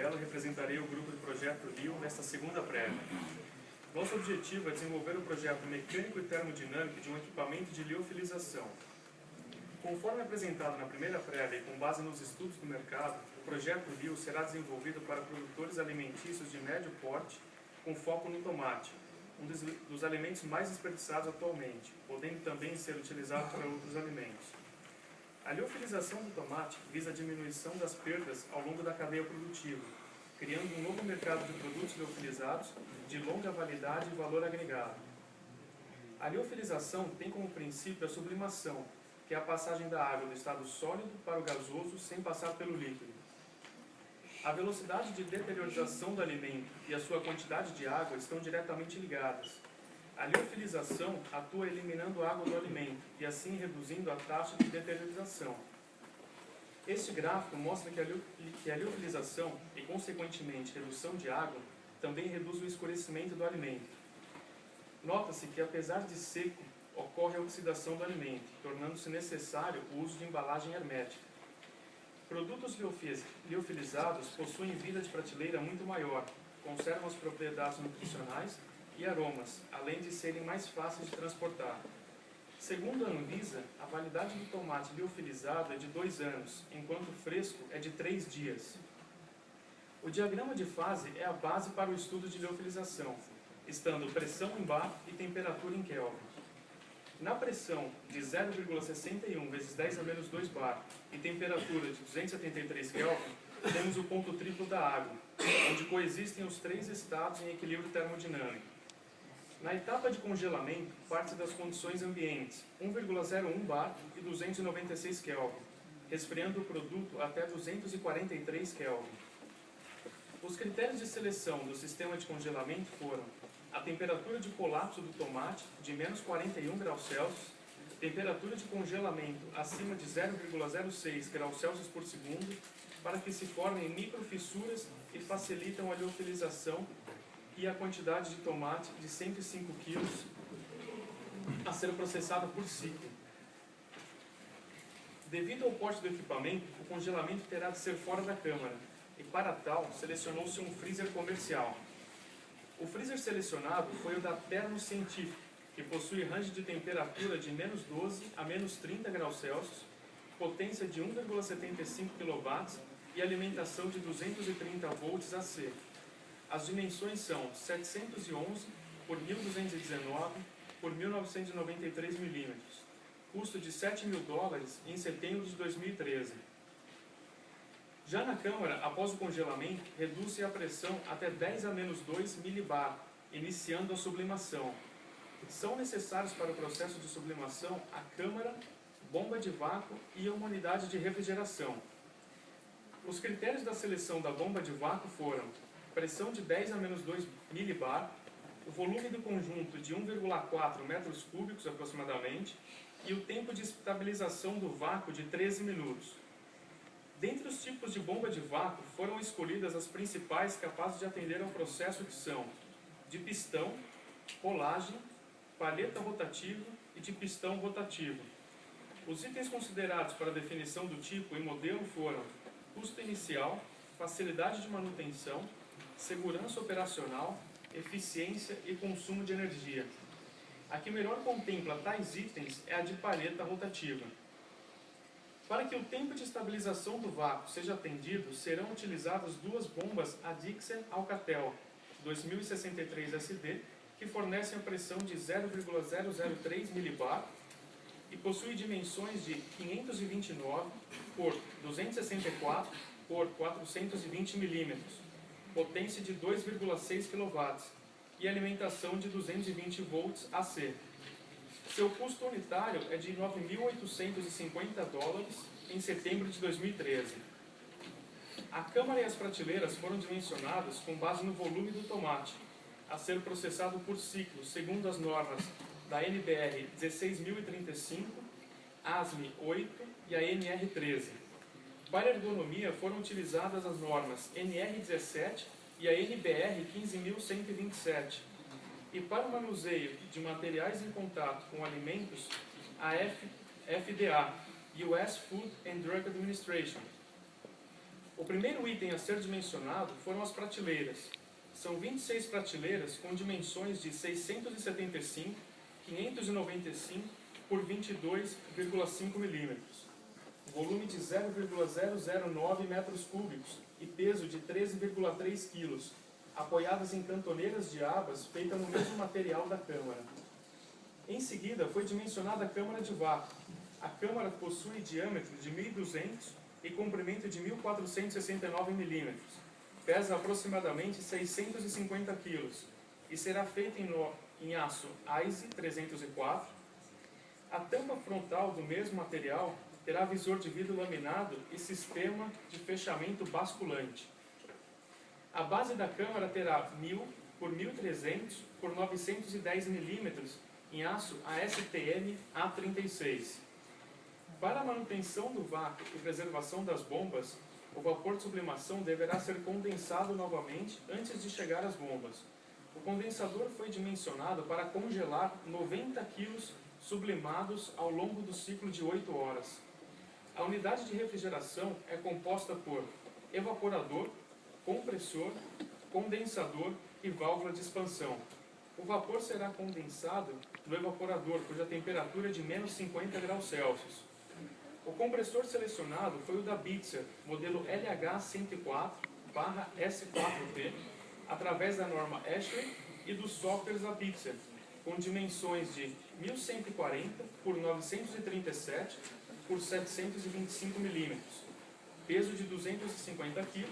Capello, representarei o grupo do Projeto LIO nesta segunda prévia. Nosso objetivo é desenvolver o projeto mecânico e termodinâmico de um equipamento de liofilização. Conforme apresentado na primeira prévia e com base nos estudos do mercado, o projeto LIO será desenvolvido para produtores alimentícios de médio porte, com foco no tomate, um dos alimentos mais desperdiçados atualmente, podendo também ser utilizado para outros alimentos. A liofilização do tomate visa a diminuição das perdas ao longo da cadeia produtiva, criando um novo mercado de produtos liofilizados de longa validade e valor agregado. A liofilização tem como princípio a sublimação, que é a passagem da água do estado sólido para o gasoso sem passar pelo líquido. A velocidade de deteriorização do alimento e a sua quantidade de água estão diretamente ligadas. A liofilização atua eliminando a água do alimento e assim reduzindo a taxa de deteriorização. Este gráfico mostra que a liofilização e, consequentemente, redução de água também reduz o escurecimento do alimento. Nota-se que, apesar de seco, ocorre a oxidação do alimento, tornando-se necessário o uso de embalagem hermética. Produtos liofilizados possuem vida de prateleira muito maior, conservam as propriedades nutricionais e aromas, além de serem mais fáceis de transportar. Segundo a Anvisa, a validade do tomate liofilizado é de 2 anos, enquanto o fresco é de 3 dias. O diagrama de fase é a base para o estudo de liofilização, estando pressão em bar e temperatura em Kelvin. Na pressão de 0,61 vezes 10 a menos 2 bar e temperatura de 273 Kelvin, temos o ponto triplo da água, onde coexistem os 3 estados em equilíbrio termodinâmico. Na etapa de congelamento, parte das condições ambientes, 1,01 bar e 296 Kelvin, resfriando o produto até 243 Kelvin. Os critérios de seleção do sistema de congelamento foram a temperatura de colapso do tomate de menos 41 graus Celsius, temperatura de congelamento acima de 0,06 graus Celsius por segundo, para que se formem microfissuras e facilitam a liofilização, e a quantidade de tomate de 105 kg a ser processado por ciclo. Devido ao porte do equipamento, o congelamento terá de ser fora da câmara, e para tal, selecionou-se um freezer comercial. O freezer selecionado foi o da Thermo Scientific, que possui range de temperatura de menos 12 a menos 30 graus Celsius, potência de 1,75 kW e alimentação de 230 volts AC. As dimensões são 711 por 1.219 por 1.993 milímetros, custo de $7.000 em setembro de 2013. Já na câmara, após o congelamento, reduz-se a pressão até 10 a menos 2 milibar, iniciando a sublimação. São necessários para o processo de sublimação a câmara, bomba de vácuo e uma unidade de refrigeração. Os critérios da seleção da bomba de vácuo foram pressão de 10 a menos 2 milibar, o volume do conjunto de 1,4 metros cúbicos aproximadamente e o tempo de estabilização do vácuo de 13 minutos. Dentre os tipos de bomba de vácuo foram escolhidas as principais capazes de atender ao processo, que são de pistão, rolagem, palheta rotativa e de pistão rotativo. Os itens considerados para a definição do tipo e modelo foram custo inicial, facilidade de manutenção, segurança operacional, eficiência e consumo de energia. A que melhor contempla tais itens é a de palheta rotativa. Para que o tempo de estabilização do vácuo seja atendido, serão utilizadas 2 bombas Adixer Alcatel 2063 SD, que fornecem a pressão de 0,003 milibar e possuem dimensões de 529 por 264 por 420 milímetros, potência de 2,6 kW e alimentação de 220 volts AC. Seu custo unitário é de $9.850 em setembro de 2013. A câmara e as prateleiras foram dimensionadas com base no volume do tomate, a ser processado por ciclo, segundo as normas da NBR 16035, ASME 8 e a NR 13. Para a ergonomia foram utilizadas as normas NR17 e a NBR 15127. E para o manuseio de materiais em contato com alimentos, a FDA, US Food and Drug Administration. O primeiro item a ser dimensionado foram as prateleiras. São 26 prateleiras com dimensões de 675, 595 por 22,5 milímetros, volume de 0,009 metros cúbicos e peso de 13,3 quilos, apoiadas em cantoneiras de abas feitas no mesmo material da câmara. Em seguida, foi dimensionada a câmara de vácuo. A câmara possui diâmetro de 1.200 e comprimento de 1.469 milímetros. Pesa aproximadamente 650 kg e será feita em aço AISE 304. A tampa frontal do mesmo material terá visor de vidro laminado e sistema de fechamento basculante. A base da câmara terá 1000 por 1300 por 910 milímetros em aço ASTM A36. Para a manutenção do vácuo e preservação das bombas, o vapor de sublimação deverá ser condensado novamente antes de chegar às bombas. O condensador foi dimensionado para congelar 90 kg sublimados ao longo do ciclo de 8 horas. A unidade de refrigeração é composta por evaporador, compressor, condensador e válvula de expansão. O vapor será condensado no evaporador, cuja temperatura é de menos 50 graus Celsius. O compressor selecionado foi o da Bitzer, modelo LH104/S4P, através da norma ASHRAE e dos softwares da Bitzer, com dimensões de 1140 por 937 por 725 milímetros, peso de 250 kg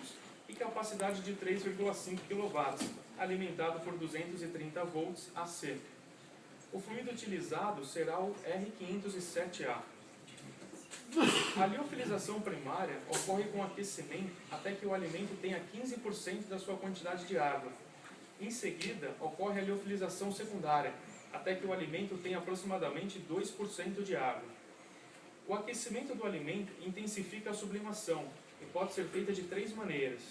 e capacidade de 3,5 kW, alimentado por 230 volts AC. O fluido utilizado será o R507A. A liofilização primária ocorre com aquecimento até que o alimento tenha 15% da sua quantidade de água. Em seguida, ocorre a liofilização secundária, até que o alimento tenha aproximadamente 2% de água. O aquecimento do alimento intensifica a sublimação e pode ser feita de 3 maneiras: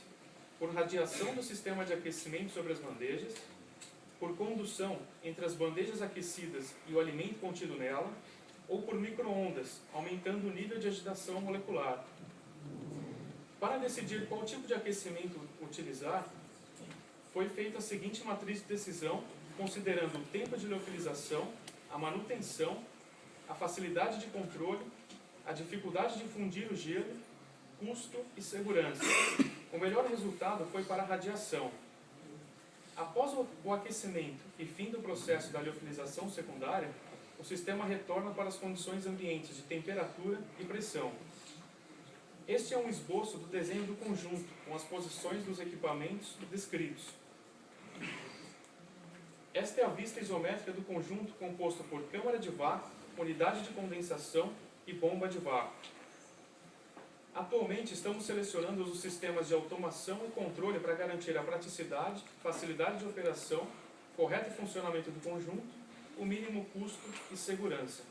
por radiação do sistema de aquecimento sobre as bandejas, por condução entre as bandejas aquecidas e o alimento contido nela, ou por micro-ondas, aumentando o nível de agitação molecular. Para decidir qual tipo de aquecimento utilizar, foi feita a seguinte matriz de decisão, considerando o tempo de liofilização, a manutenção, a facilidade de controle, a dificuldade de fundir o gelo, custo e segurança. O melhor resultado foi para a radiação. Após o aquecimento e fim do processo da liofilização secundária, o sistema retorna para as condições ambientes de temperatura e pressão. Este é um esboço do desenho do conjunto, com as posições dos equipamentos descritos. Esta é a vista isométrica do conjunto composto por câmara de vácuo, unidade de condensação e bomba de vácuo. Atualmente estamos selecionando os sistemas de automação e controle para garantir a praticidade, facilidade de operação, correto funcionamento do conjunto, o mínimo custo e segurança.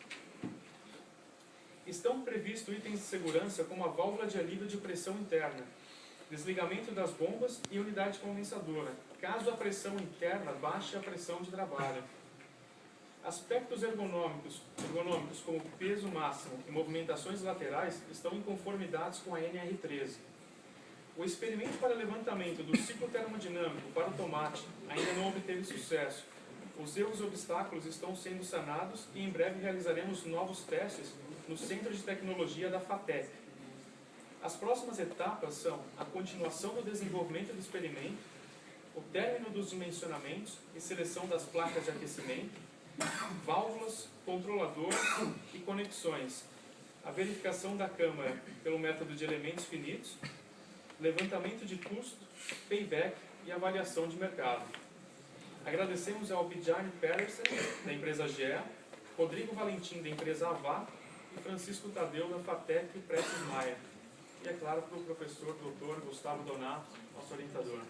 Estão previstos itens de segurança como a válvula de alívio de pressão interna, desligamento das bombas e unidade condensadora, caso a pressão interna baixe a pressão de trabalho. Aspectos ergonômicos como peso máximo e movimentações laterais estão em conformidade com a NR13. O experimento para levantamento do ciclo termodinâmico para o tomate ainda não obteve sucesso. Os erros e obstáculos estão sendo sanados e em breve realizaremos novos testes no Centro de Tecnologia da FATEC. As próximas etapas são a continuação do desenvolvimento do experimento, o término dos dimensionamentos e seleção das placas de aquecimento, válvulas, controladores e conexões, a verificação da câmara pelo método de elementos finitos, levantamento de custo, payback e avaliação de mercado. Agradecemos ao Bjarne Pedersen, da empresa GEA, Rodrigo Valentim, da empresa Avá, e Francisco Tadeu, da FATEC Prestes Maia. E, é claro, para o professor Dr. Gustavo Donato, nosso orientador.